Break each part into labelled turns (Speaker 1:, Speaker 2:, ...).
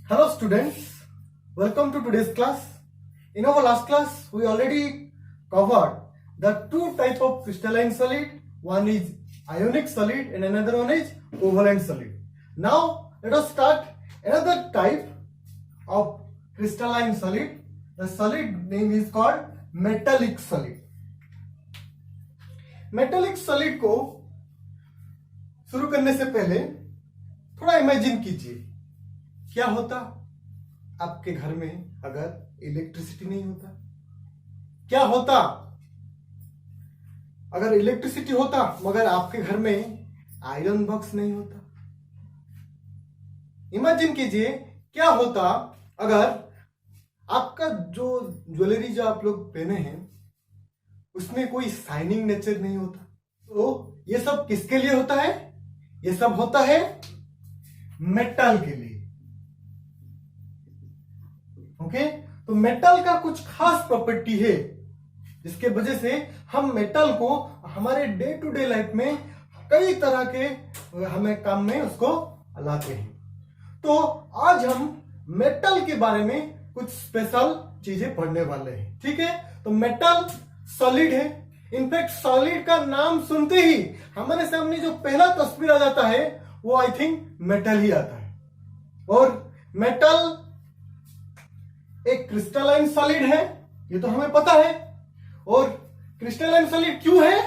Speaker 1: Hello students, welcome to today's class. In our last class, we already covered the two types of crystalline solid. One is ionic solid and another one is covalent solid. Now let us start another type of crystalline solid. The solid name is called metallic solid. Metallic solid को शुरू करने से पहले थोड़ा imagine कीजिए क्या होता आपके घर में अगर इलेक्ट्रिसिटी नहीं होता। क्या होता अगर इलेक्ट्रिसिटी होता मगर आपके घर में आयरन बॉक्स नहीं होता। इमेजिन कीजिए क्या होता अगर आपका जो ज्वेलरी जो आप लोग पहने हैं उसमें कोई शाइनिंग नेचर नहीं होता। तो ये सब किसके लिए होता है? ये सब होता है मेटल के लिए। ओके, तो मेटल का कुछ खास प्रॉपर्टी है जिसके वजह से हम मेटल को हमारे डे टू डे लाइफ में कई तरह के हमें काम में उसको लाते हैं। तो आज हम मेटल के बारे में कुछ स्पेशल चीजें पढ़ने वाले हैं। ठीक है, तो मेटल सॉलिड है। इनफैक्ट सॉलिड का नाम सुनते ही हमारे सामने जो पहला तस्वीर आ जाता है वो आई थिंक मेटल ही आता है। और मेटल एक क्रिस्टलाइन सॉलिड है, ये तो हमें पता है। और क्रिस्टलाइन सॉलिड क्यों है?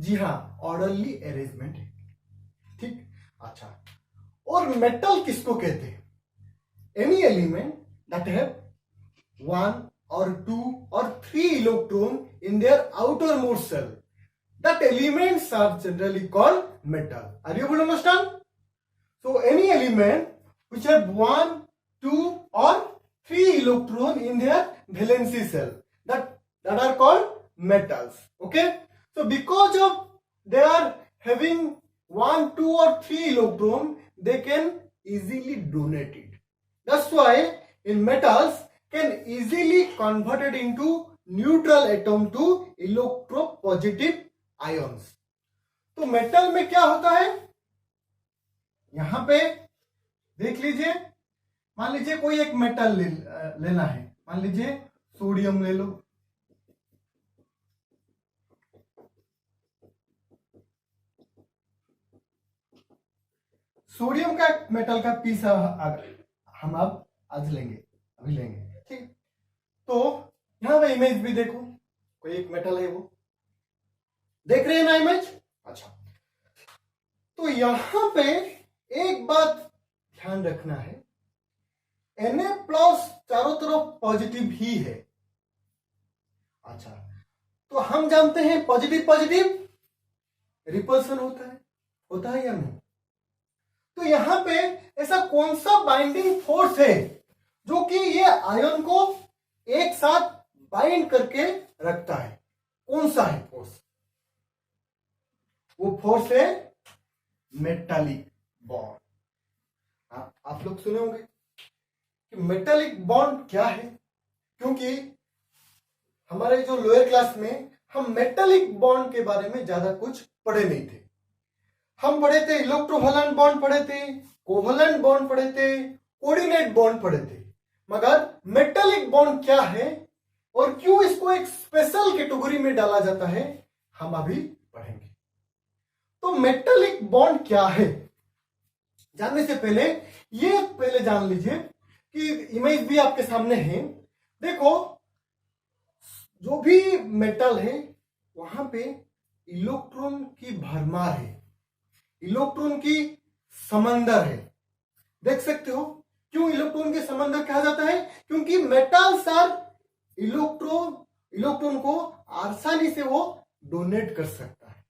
Speaker 1: जी हां, ऑर्डरली अरेंजमेंट है। ठीक, अच्छा। और मेटल किसको कहते हैं? Any element that have one or two or three electron in their outermost shell. That elements are generally called metal. Are you able to understand? So any element which have one, two or three electron in their valency shell that are called metals. Okay. So because of they are having one, two or three electron, they can easily donate it. That's why in metals can easily converted into neutral atom to electropositive ions. तो metal में क्या होता है? यहां पे देख लीजिए, मान लीजिए कोई एक मेटल लेना है। मान लीजिए सोडियम ले लो। सोडियम का मेटल का पीस हम अब आज लेंगे, अभी लेंगे। ठीक, तो यहां पे इमेज भी देखो, कोई एक मेटल है, वो देख रहे हैं ना इमेज? अच्छा, तो यहां पे एक बात ध्यान रखना है, Na+ चारों तरफ पॉजिटिव ही है। अच्छा, तो हम जानते हैं पॉजिटिव पॉजिटिव रिपल्सन होता है या नहीं? तो यहां पे ऐसा कौन सा बाइंडिंग फोर्स है जो कि ये आयन को एक साथ बाइंड करके रखता है? कौन सा है फोर्स? वो फोर्स है मेटालिक बॉन्ड। आप लोग सुने होंगे कि मेटालिक बॉन्ड क्या है, क्योंकि हमारे जो लोअर क्लास में हम मेटालिक बॉन्ड के बारे में ज्यादा कुछ पढ़े नहीं थे। हम पढ़े थे इलेक्ट्रोवैलेंट बॉन्ड पढ़े थे, कोवैलेंट बॉन्ड पढ़े थे, कोऑर्डिनेट बॉन्ड पढ़े थे, मगर मेटालिक बॉन्ड क्या है और क्यों इसको एक स्पेशल कैटेगरी में डाला जाता है हम अभी पढ़ेंगे। तो मेटालिक बॉन्ड क्या है जानने से पहले ये पहले जान लीजिए कि इमेज भी आपके सामने है। देखो, जो भी मेटल है वहां पे इलेक्ट्रॉन की भरमार है, इलेक्ट्रॉन की समंदर है। देख सकते हो क्यों इलेक्ट्रॉन के समंदर कहा जाता है? क्योंकि मेटल्स आर इलेक्ट्रॉन को आसानी से वो डोनेट कर सकता है।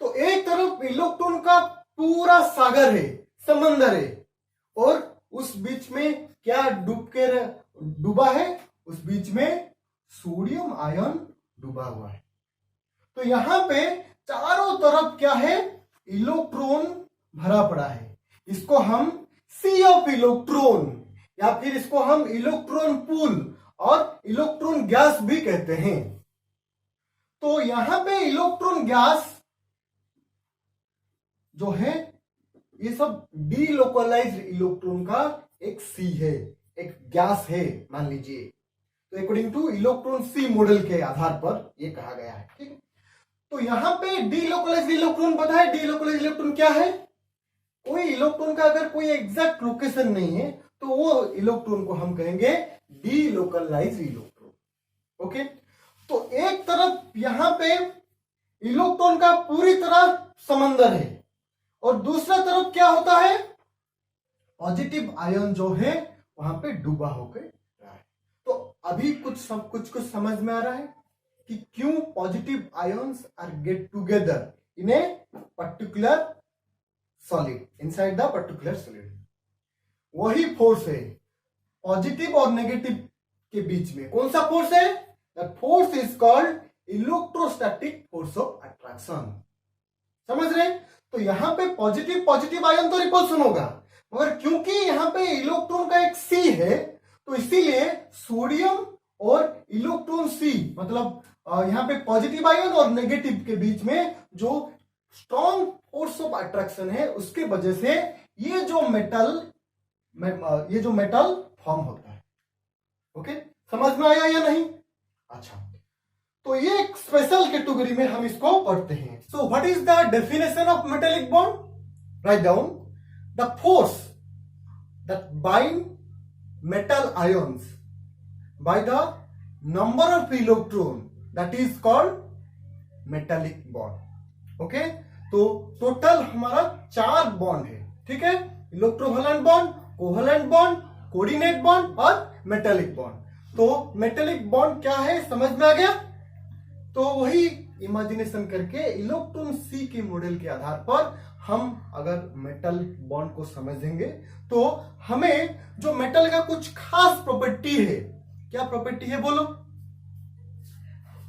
Speaker 1: तो एक तरफ इलेक्ट्रॉन का पूरा सागर है, समंदर है, और उस बीच में क्या डूबा है? उस बीच में सोडियम आयन डूबा हुआ है। तो यहां पे चारों तरफ क्या है? इलेक्ट्रॉन भरा पड़ा है। इसको हम सी ऑफ इलेक्ट्रॉन या फिर इसको हम इलेक्ट्रॉन पूल और इलेक्ट्रॉन गैस भी कहते हैं। तो यहां पे इलेक्ट्रॉन गैस जो है ये सब डीलोकलाइज्ड इलेक्ट्रॉन का एक सी है, एक गैस है मान लीजिए, तो अकॉर्डिंग टू इलेक्ट्रॉन सी मॉडल के आधार पर ये कहा गया है। ठीक है, तो यहां पे डीलोकलाइज्ड इलेक्ट्रॉन पता है डीलोकलाइज्ड इलेक्ट्रॉन क्या है? कोई इलेक्ट्रॉन का अगर कोई एग्जैक्ट लोकेशन नहीं है तो वो इलेक्ट्रॉन को हम कहेंगे डीलोकलाइज्ड इलेक्ट्रॉन। ओके, तो एक तरफ यहां पे इलेक्ट्रॉन का पूरी तरह समंदर है और दूसरा तरफ क्या होता है, पॉजिटिव आयन जो है वहां पे डूबा होकर रहा है। तो अभी कुछ समझ में आ रहा है कि क्यों positive ions are get together in a particular solid, inside the particular solid. वही फोर्स है पॉजिटिव और नेगेटिव के बीच में। कौन सा फोर्स है? The force is called electrostatic force of attraction. समझ रहे? तो यहां पे पॉजिटिव आयन तो रिपल्सन होगा, मगर क्योंकि यहां पे इलेक्ट्रॉन का एक सी है तो इसीलिए सोडियम और इलेक्ट्रॉन सी मतलब यहां पे पॉजिटिव आयन और नेगेटिव के बीच में जो स्ट्रॉन्ग फोर्स ऑफ अट्रैक्शन है उसके वजह से ये जो मेटल फॉर्म होता है। ओके, समझ में आया या नहीं? अच्छा, तो ये एक स्पेशल कैटेगरी में हम इसको पढ़ते हैं। So what is the definition of metallic bond? Write down the force that bind metal ions by the number of electron that is called metallic bond। Okay, तो टोटल हमारा 4 बॉन्ड है। ठीक है, electrovalent bond, covalent bond, coordinate bond और metallic bond. तो metallic bond क्या है समझ में आ गया? तो वही इमेजिनेशन करके इलेक्ट्रॉन सी के मॉडल के आधार पर हम अगर मेटल बॉन्ड को समझेंगे तो हमें जो मेटल का कुछ खास प्रॉपर्टी है, क्या प्रॉपर्टी है बोलो?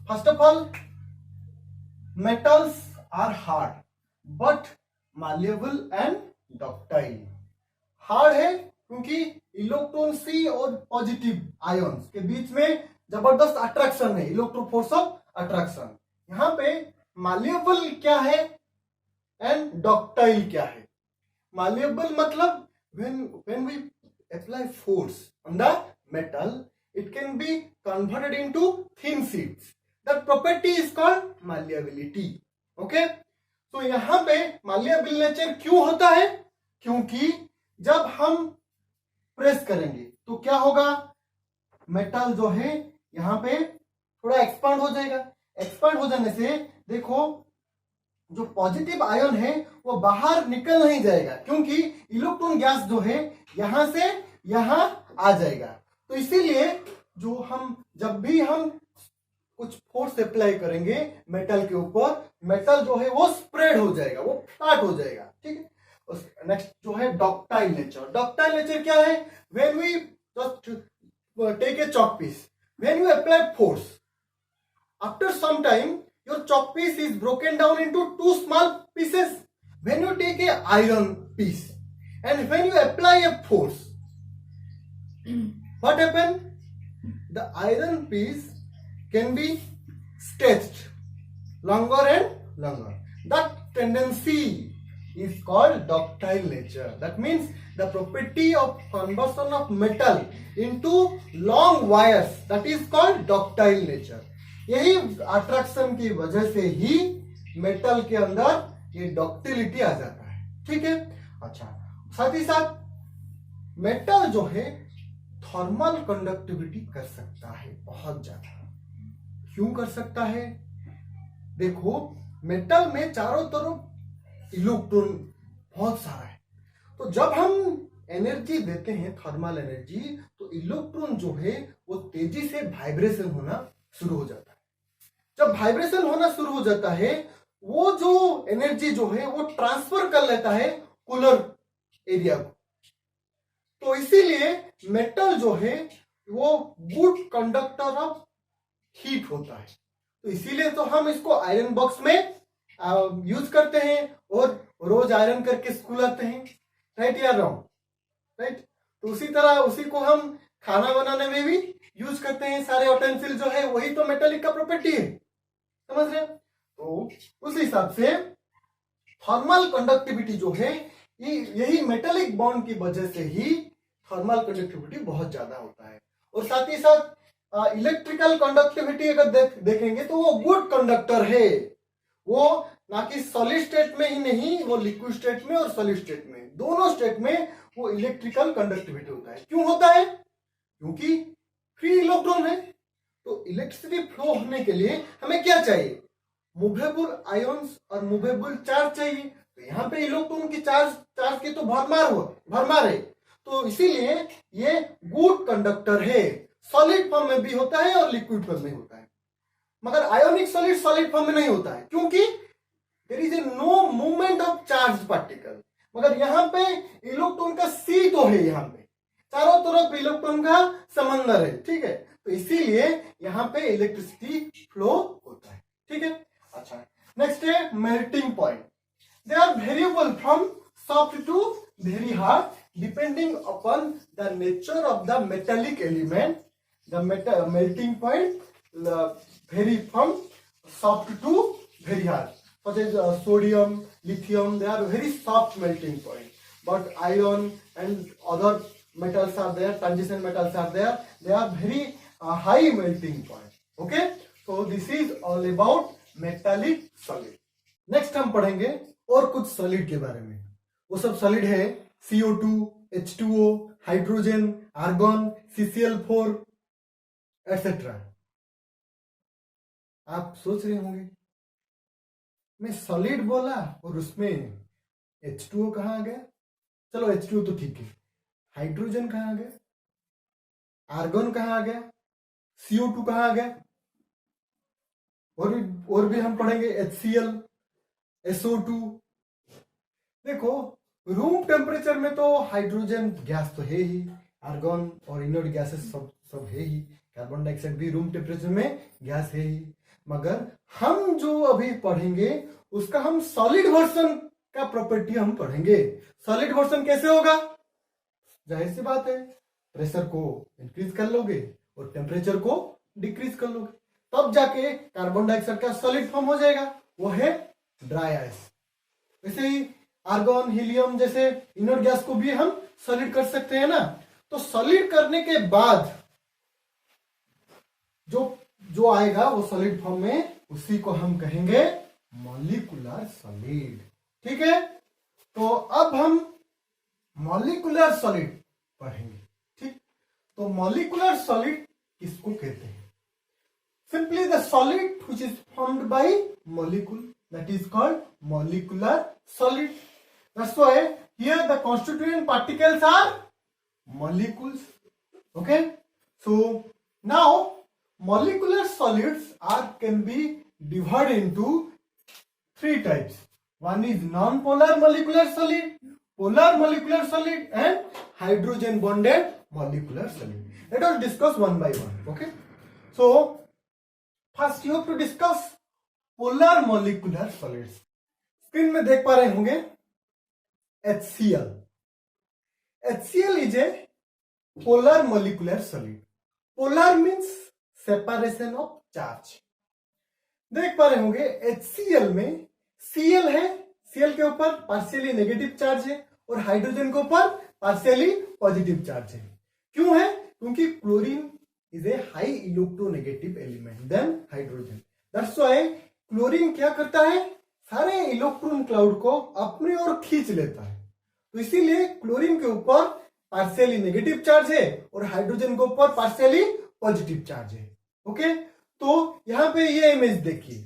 Speaker 1: First of all, metals are hard but malleable and ductile. Hard है क्योंकि इलेक्ट्रॉन सी और पॉजिटिव आयंस के बीच में जबरदस्त अट्रैक्शन है, इलेक्ट्रोफोर्स ऑफ अट्रैक्शन। यहां पे माल्येबल क्या है एंड डक्टाइल क्या है? माल्येबल मतलब when we apply force on the metal it can be converted into thin sheets, that property is called malleability। okay, तो यहां पे malleable nature क्यों होता है? क्योंकि जब हम प्रेस करेंगे तो क्या होगा, मेटल जो है यहां पे थोड़ा एक्सपांड हो जाएगा। एक्सपांड हो जाने से देखो जो पॉजिटिव आयन है वो बाहर निकल नहीं जाएगा क्योंकि इलेक्ट्रॉन गैस जो है यहां से यहां आ जाएगा। तो इसीलिए जो हम जब भी हम कुछ फोर्स अप्लाई करेंगे मेटल के ऊपर, मेटल जो है वो स्प्रेड हो जाएगा, वो फ्लैट हो जाएगा। ठीक है, नेक्स्ट जो है डक्टाइल नेचर। डक्टाइल नेचर क्या है? When we just take a chalk piece, when you apply force, after some time your chalk piece is broken down into 2 small pieces। when you take a iron piece and when you apply a force, what happen? The iron piece can be stretched longer and longer. That tendency is called ductile nature। that means the property of conversion of metal into long wires, that is called ductile nature। यही attraction की वजह से ही metal के अंदर ये ductility आ जाता है। ठीक है, अच्छा, साथ ही साथ मेटल जो है थर्मल कंडक्टिविटी कर सकता है बहुत ज्यादा। क्यों कर सकता है? देखो मेटल में चारों तरफ इलेक्ट्रॉन बहुत सारा है, तो जब हम एनर्जी देते हैं थर्मल एनर्जी तो इलेक्ट्रॉन जो है वो तेजी से वाइब्रेशन होना शुरू हो जाता है। जब वाइब्रेशन होना शुरू हो जाता है वो जो एनर्जी जो है वो ट्रांसफर कर लेता है कूलर एरिया को। तो इसीलिए मेटल जो है वो गुड कंडक्टर ऑफ हीट होता है। तो इसीलिए तो हम इसको आयरन बॉक्स में यूज करते हैं और रोज आयरन करके स्कूल आते हैं। राइट या रॉन्ग? राइट। तो उसी तरह उसी को हम खाना बनाने में भी यूज करते हैं। सारे यूटेंसिल जो है वही तो मेटेलिक का प्रॉपर्टी है, समझ रहे? तो उस हिसाब से थर्मल कंडक्टिविटी जो है यही मेटेलिक बॉन्ड की वजह से ही थर्मल कंडक्टिविटी बहुत ज्यादा होता है। और साथ ही साथ इलेक्ट्रिकल कंडक्टिविटी अगर देखेंगे तो वो गुड कंडक्टर है। वो ना कि सॉलिड स्टेट में ही नहीं, वो लिक्विड स्टेट में और सॉलिड स्टेट में, दोनों स्टेट में वो इलेक्ट्रिकल कंडक्टिविटी होता है। क्यों होता है? क्योंकि फ्री इलेक्ट्रॉन है। तो इलेक्ट्रिसिटी फ्लो होने के लिए हमें क्या चाहिए? मूवेबल आयंस और मूवेबल चार्ज चाहिए। तो यहाँ पे इलेक्ट्रॉन की चार्ज की तो भरमार है। तो इसीलिए ये गुड कंडक्टर है। सॉलिड फॉर्म में भी होता है और लिक्विड फॉर्म में होता है, मगर आयोनिक सॉलिड फॉर्म में नहीं होता है, क्योंकि there is a no movement of charge particle. मगर यहाँ पे इलेक्ट्रॉन का सी तो है, यहाँ पे चारों तरफ इलेक्ट्रॉन का समंदर है, ठीक है। तो इसीलिए यहाँ पे इलेक्ट्रिसिटी फ्लो होता है, ठीक है। अच्छा, नेक्स्ट है melting point. They are variable from soft to very hard depending upon the nature of the metallic element. The melting point vary from soft to very hard, such as sodium, lithium. They are very soft melting point, but iron and other metals are there, transition metals are there, they are very high melting point. Okay, so this is all about metallic solid. Next हम पढ़ेंगे और कुछ solid के बारे में। वो सब solid है CO2, H2O, hydrogen, argon, CCl4 etcetera. आप सोच रहे होंगे मैं सॉलिड बोला और उसमें H2O कहाँ आ गया? चलो H2O तो ठीक है, हाइड्रोजन कहाँ आ गया? आर्गन कहाँ आ गया? CO2 कहाँ आ गया? और भी हम पढ़ेंगे HCl, SO2। देखो, रूम टेम्परेचर में तो हाइड्रोजन गैस तो है ही, आर्गन और इनर्ट गैसेस सब है ही, कार्बन डाइऑक्साइड भी रूम टेम्परेचर में गैस है ही। मगर हम जो अभी पढ़ेंगे उसका हम सॉलिड वर्जन का प्रॉपर्टी हम पढ़ेंगे। सॉलिड वर्जन कैसे होगा? जाहिर सी बात है, प्रेशर को इंक्रीज कर लोगे और टेम्परेचर को डिक्रीज कर लोगे, तब जाके कार्बन डाइऑक्साइड का सॉलिड फॉर्म हो जाएगा, वो है ड्राई आइस। वैसे ही आर्गन, हीलियम जैसे इनर्ट गैस को भी हम सॉलिड कर सकते हैं ना। तो सॉलिड करने के बाद जो आएगा वो सॉलिड फॉर्म में, उसी को हम कहेंगे मॉलिक्यूलर सॉलिड, ठीक है। तो अब हम मॉलिक्यूलर सॉलिड पढ़ेंगे, ठीक। तो मॉलिक्यूलर सॉलिड किसको कहते हैं? Simply the solid which is formed by molecule, that is called molecular solid. That's why here the constituent particles are molecules. Okay, so now molecular solids can be divided into three types. One is non-polar molecular solid, polar molecular solid, and hydrogen bonded molecular solid. Let us discuss one by one. Okay, so first you have to discuss polar molecular solids. Screen में देख पा रहे होंगे HCl. HCl is a polar molecular solid. Polar means separation of charge. देख पा रहे होंगे HCl में Cl है, Cl के ऊपर पार्शियली नेगेटिव चार्ज है और हाइड्रोजन के ऊपर पार्शियली पॉजिटिव चार्ज है। क्यों है? क्योंकि chlorine is a high electronegative element then hydrogen. That's why chlorine क्या करता है? सारे इलेक्ट्रॉन क्लाउड को अपनी ओर खींच लेता है। तो इसीलिए क्लोरीन के ऊपर पार्शियली नेगेटिव चार्ज है और हाइड्रोजन के ऊपर पार्शियली पॉजिटिव चार्ज है। ओके, तो यहां पे ये इमेज देखिए।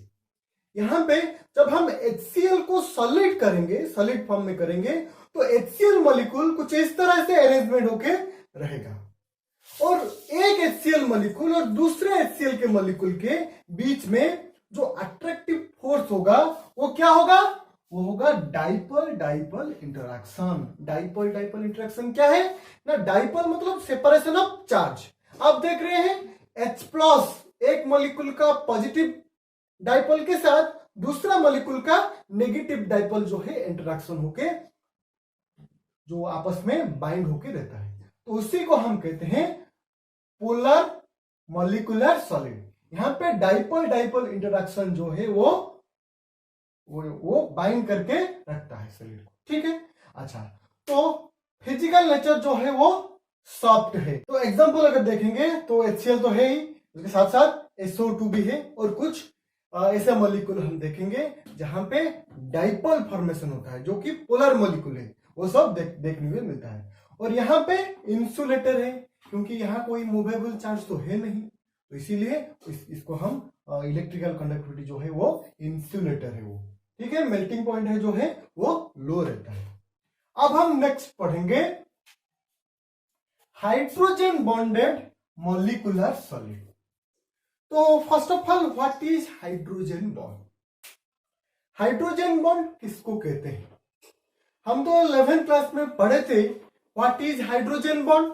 Speaker 1: यहां पे जब हम HCl को सॉलिड करेंगे, सॉलिड फॉर्म में करेंगे, तो HCl मॉलिक्यूल कुछ इस तरह से अरेंजमेंट होके रहेगा और एक HCl मॉलिक्यूल और दूसरे HCl के मॉलिक्यूल के बीच में जो अट्रैक्टिव फोर्स होगा वो क्या होगा? वो होगा dipole dipole interaction. Dipole dipole interaction क्या है ना? डाइपोल मतलब सेपरेशन ऑफ चार्ज। आप देख रहे हैं H+ एक मॉलिक्यूल का पॉजिटिव डाइपोल के साथ दूसरा मॉलिक्यूल का नेगेटिव डाइपोल जो है इंटरैक्शन होके जो आपस में बाइंड होके रहता है, तो उसी को हम कहते हैं पोलर मॉलिक्यूलर सॉलिड। यहां पे डाइपोल डाइपोल इंटरैक्शन जो है वो बाइंड करके रखता है सॉलिड को, ठीक है। अच्छा, तो फिजिकल नेचर जो है वो सॉफ्ट है। तो एग्जांपल अगर देखेंगे तो HCl तो है ही, उसके साथ साथ SO2 भी है, और कुछ ऐसे मॉलिक्यूल हम देखेंगे जहां पे डाइपोल फॉर्मेशन होता है, जो कि पोलर मॉलिक्यूल है, वो सब देखने में मिलता है। और यहाँ पे इंसुलेटर है, क्योंकि यहाँ कोई मूवेबल चार्ज तो है नहीं, तो इसीलिए इसको हम इलेक्ट्रिकल कंडक्टिविटी जो है वो इंसुलेटर है वो, ठीक है। मेल्टिंग पॉइंट है जो है वो लो रहता है। अब हम नेक्स्ट पढ़ेंगे हाइड्रोजन बॉन्डेड मॉलिक्यूलर सॉलिड। तो first of all what is hydrogen bond? Hydrogen bond किसको कहते हैं? हम तो 11th क्लास में पढ़े थे what is hydrogen bond.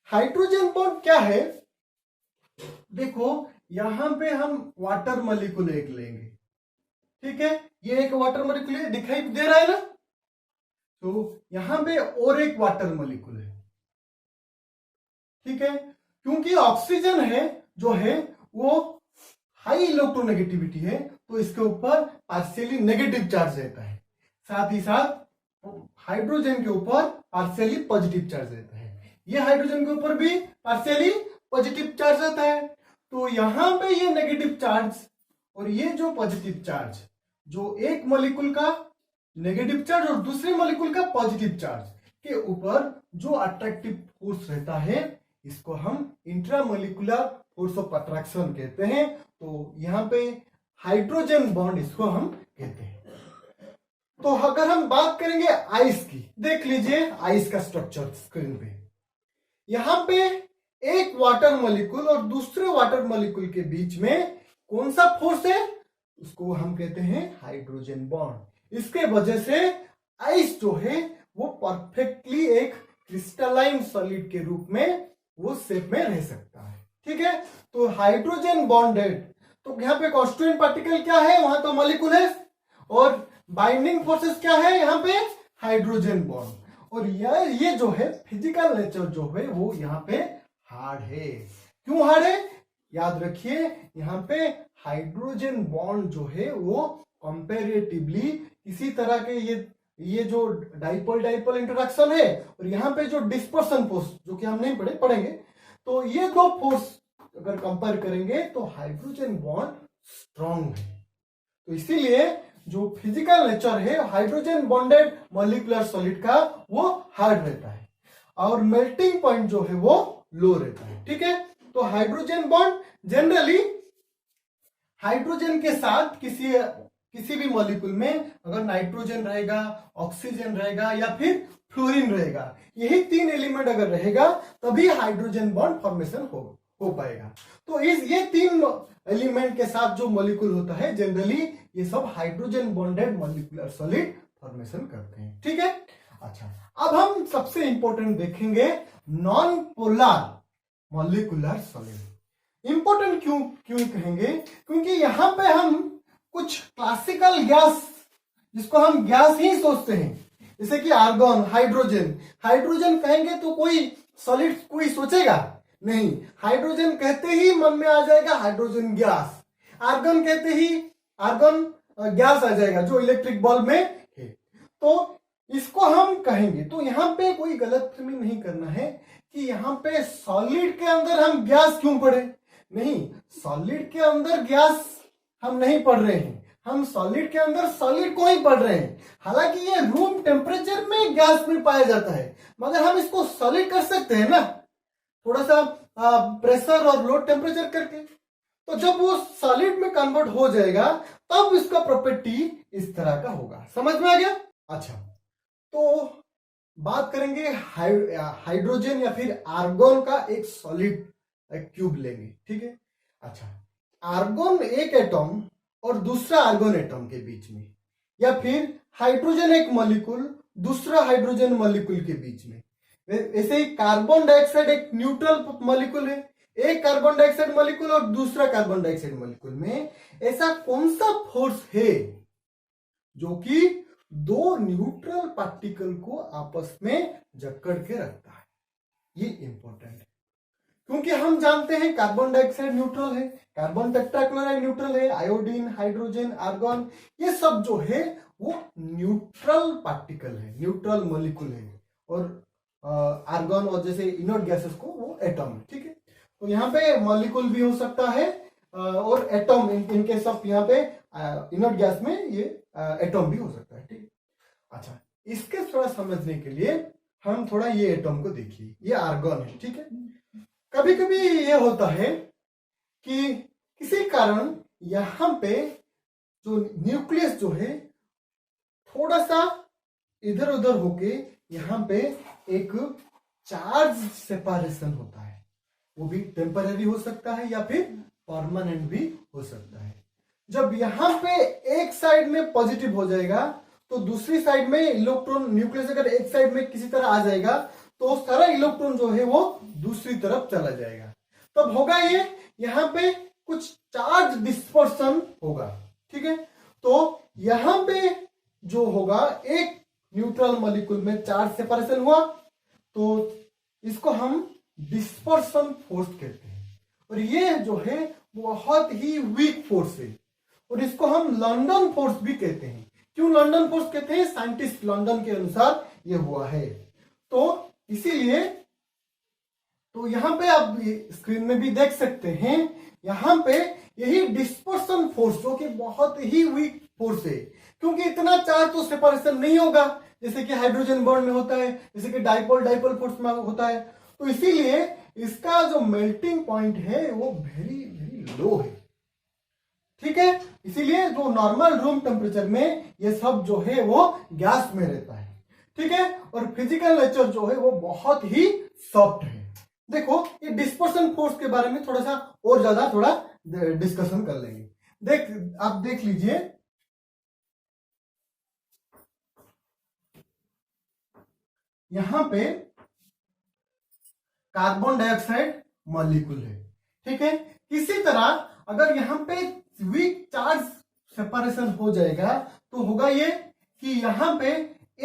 Speaker 1: Hydrogen bond क्या है? देखो यहां पे हम वाटर मॉलिक्यूल एक लेंगे, ठीक है, ये एक वाटर मॉलिक्यूल दिखाई दे रहा है ना, तो यहां पे और एक वाटर मॉलिक्यूल है, ठीक है। क्योंकि ऑक्सीजन है जो है वो हाई इलेक्ट्रोनेगेटिविटी है, तो इसके ऊपर पार्शियली नेगेटिव चार्ज रहता है, साथ ही साथ हाइड्रोजन के ऊपर पार्शियली पॉजिटिव चार्ज रहता है। ये हाइड्रोजन के ऊपर भी पार्शियली पॉजिटिव चार्ज रहता है। तो यहां पे ये नेगेटिव चार्ज और ये जो पॉजिटिव चार्ज, जो एक मॉलिक्यूल का नेगेटिव चार्ज और दूसरे मॉलिक्यूल का पॉजिटिव चार्ज के ऊपर जो अट्रैक्टिव फोर्स रहता है, इसको हम इंट्रामोलिकुलर फोर्स ऑफ अट्रैक्शन कहते हैं। तो यहां पे हाइड्रोजन बॉन्ड इसको हम कहते हैं। तो अगर हम बात करेंगे आइस की, देख लीजिए आइस का स्ट्रक्चर स्क्रीन पे। यहां पे एक वाटर मॉलिक्यूल और दूसरे वाटर मॉलिक्यूल के बीच में कौन सा फोर्स है? उसको हम कहते हैं हाइड्रोजन बॉन्ड। इसके वजह से आइस जो है वो परफेक्टली एक क्रिस्टलाइन सॉलिड के रूप में वो शेप में रह सकता है, ठीक है। तो हाइड्रोजन बॉन्डेड, तो यहाँ पे कॉन्स्टिट्यूएंट पार्टिकल क्या है? वहां तो मॉलिक्यूल है, और बाइंडिंग फोर्सेस क्या है? यहाँ पे हाइड्रोजन बॉन्ड। और ये जो है फिजिकल नेचर जो है वो यहाँ पे हार्ड है। क्यों हार्ड है? याद रखिए यहाँ पे हाइड्रोजन बॉन्ड जो है वो कंपैरेटिवली किसी तरह के ये जो डाइपोल इंटरेक्शन है और यहाँ पे जो डिस्पर्सन फोर्स जो कि हम नहीं पढ़ेंगे, तो ये दो फोर्स अगर कंपेयर करेंगे तो हाइड्रोजन बॉन्ड स्ट्रॉन्ग है। तो इसीलिए जो फिजिकल नेचर है हाइड्रोजन बॉन्डेड मॉलिक्यूलर सॉलिड का वो हार्ड रहता है, और मेल्टिंग पॉइंट जो है वो लो रहता है, ठीक है। तो हाइड्रोजन बॉन्ड जनरली हाइड्रोजन के साथ किसी भी मॉलिक्यूल में अगर नाइट्रोजन रहेगा, ऑक्सीजन रहेगा या फिर फ्लोरीन रहेगा, यही तीन एलिमेंट अगर रहेगा तभी हाइड्रोजन बॉन्ड फॉर्मेशन हो पाएगा। तो ये तीन एलिमेंट के साथ जो मॉलिक्यूल होता है जनरली ये सब hydrogen bonded molecular solid formation करते हैं, ठीक है। अच्छा, अब हम सबसे इंपॉर्टेंट देखेंगे non polar molecular solid. Important क्यों कहेंगे? क्योंकि यहां पे हम कुछ क्लासिकल गैस, जिसको हम गैस ही सोचते हैं, जैसे कि आर्गन, हाइड्रोजन कहेंगे तो कोई सॉलिड कोई सोचेगा नहीं, हाइड्रोजन कहते ही मन में आ जाएगा हाइड्रोजन गैस, आर्गन कहते ही आर्गन गैस आ जाएगा जो इलेक्ट्रिक बल्ब में है, तो इसको हम कहेंगे। तो यहाँ पे कोई गलतफहमी नहीं करना है कि यहाँ पे सॉलिड के अंदर हम गैस क्यों पढ़े, नहीं, सॉलिड के अंदर गैस हम नहीं पढ़ रहे हैं, हम सॉलिड के अंदर सॉलिड को ही पढ़ रहे हैं। हालांकि ये रूम टेम्परेचर में गैस में पाया जाता है, मगर हम इसको सॉलिड कर सकते हैं ना, थोड़ा सा प्रेशर और लो टेम्परेचर करके। तो जब वो सॉलिड में कन्वर्ट हो जाएगा तब इसका प्रॉपर्टी इस तरह का होगा। समझ में आ गया? अच्छा, तो बात करेंगे हाइड्रोजन या फिर आर्गन का एक सॉलिड क्यूब लेंगे, ठीक है। अच्छा, आर्गन एक एटम और दूसरा आर्गन एटम के बीच में, या फिर हाइड्रोजन एक मॉलिक्यूल दूसरा हाइड्रोजन मॉलिक्यूल के बीच में, ऐसे ही कार्बन डाइऑक्साइड एक न्यूट्रल मॉलिक्यूल है, एक कार्बन डाइऑक्साइड मॉलिक्यूल और दूसरा कार्बन डाइऑक्साइड मॉलिक्यूल में ऐसा कौन सा फोर्स है जो कि दो न्यूट्रल पार्टिकल को आपस में जकड़ के रखता है? ये इंपॉर्टेंट है, क्योंकि हम जानते हैं कार्बन डाइऑक्साइड न्यूट्रल है, कार्बन टेट्राक्लोराइड न्यूट्रल है, आयोडीन, हाइड्रोजन, आर्गन, ये सब जो है वो न्यूट्रल पार्टिकल है, न्यूट्रल मॉलिक्यूल है, और आर्गन और जैसे इनर्ट गैसेस को वो एटम, ठीक है। तो यहाँ पे मॉलिक्यूल भी हो सकता है और एटम, इनके सब यहाँ पे इनर्ट गैस में ये एटम भी हो सकता है, ठीक है। अच्छा, इसके थोड़ा समझने के लिए हम थोड़ा ये एटम को देखिए, ये आर्गन है, ठीक है। कभी कभी ये होता है कि किसी कारण यहाँ पे जो न्यूक्लियस जो है थोड़ा सा इधर उधर होके यहाँ पे एक चार्ज सेपरेशन होता है, वो भी टेम्पररी हो सकता है या फिर परमानेंट भी हो सकता है। जब यहाँ पे एक साइड में पॉजिटिव हो जाएगा तो दूसरी साइड में इलेक्ट्रॉन, न्यूक्लियस अगर एक साइड में किसी तरह आ जाएगा तो सारा इलेक्ट्रॉन जो है वो दूसरी तरफ चला जाएगा। तब होगा ये यहाँ पे कुछ चार्ज डिस्पर्सन होगा, ठीक है। तो यहाँ पे जो होगा एक न्यूट्रल मॉलिक्यूल में चार्ज सेपरेशन हुआ तो इसको हम डिस्पर्सन फोर्स कहते हैं, और ये जो है बहुत ही वीक फोर्स है, और इसको हम लंदन फोर्स भी कहते हैं। क्यों लंदन फोर्स कहते हैं? साइंटिस्ट लंदन के अनुसार ये हुआ है। तो इसीलिए तो यहां पे आप स्क्रीन में भी देख सकते हैं, यहां पे यही डिस्पर्सन फोर्स जो कि बहुत ही वीक फोर्स है, क्योंकि इतना चार्ज तो सेपरेशन नहीं होगा जैसे कि हाइड्रोजन बॉन्ड में होता है, जैसे कि डाइपोल डाइपोल फोर्स में होता है। तो इसीलिए इसका जो मेल्टिंग पॉइंट है वो वेरी वेरी लो है, ठीक है। इसीलिए जो नॉर्मल रूम टेम्परेचर में ये सब जो है वो गैस में रहता है, ठीक है। और फिजिकल नेचर जो है वो बहुत ही सॉफ्ट है। देखो ये डिस्पर्सन फोर्स के बारे में थोड़ा सा और ज्यादा थोड़ा डिस्कशन कर लेंगे। आप देख लीजिए, यहां पे कार्बन डाइऑक्साइड मॉलिक्यूल है, ठीक है। इसी तरह अगर यहां पे वीक चार्ज सेपरेशन हो जाएगा तो होगा ये कि यहां पे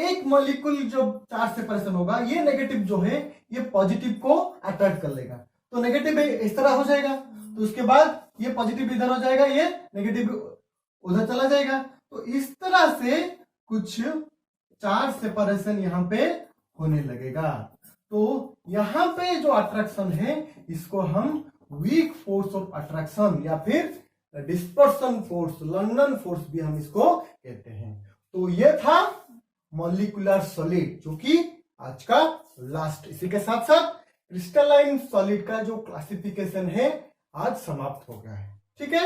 Speaker 1: एक मॉलिक्यूल जब चार्ज सेपरेशन होगा ये नेगेटिव जो है ये पॉजिटिव को अट्रैक्ट कर लेगा, तो नेगेटिव इस तरह हो जाएगा, तो उसके बाद ये पॉजिटिव इधर हो जाएगा, ये नेगेटिव उधर चला जाएगा। तो इस तरह से कुछ चार्ज सेपरेशन यहां पे होने लगेगा। तो यहां पे जो अट्रैक्शन है इसको हम वीक फोर्स ऑफ अट्रैक्शन या फिर डिस्पर्सन फोर्स, लंदन फोर्स भी हम इसको कहते हैं। तो ये था मॉलिक्यूलर सॉलिड जो कि आज का लास्ट। इसी के साथ साथ क्रिस्टलाइन सॉलिड का जो क्लासिफिकेशन है आज समाप्त हो गया है, ठीक है।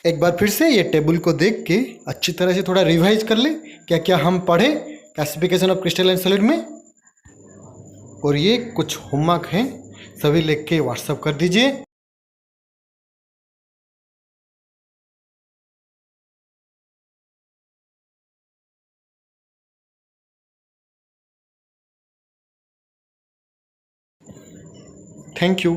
Speaker 1: एक बार फिर से ये टेबल को देख के अच्छी तरह से थोड़ा रिवाइज कर ले, क्या क्या हम पढ़े क्लासिफिकेशन ऑफ क्रिस्टलाइन सॉलिड में। और ये कुछ होमवर्क हैं, सभी लिख के व्हाट्सएप कर दीजिए। Thank you.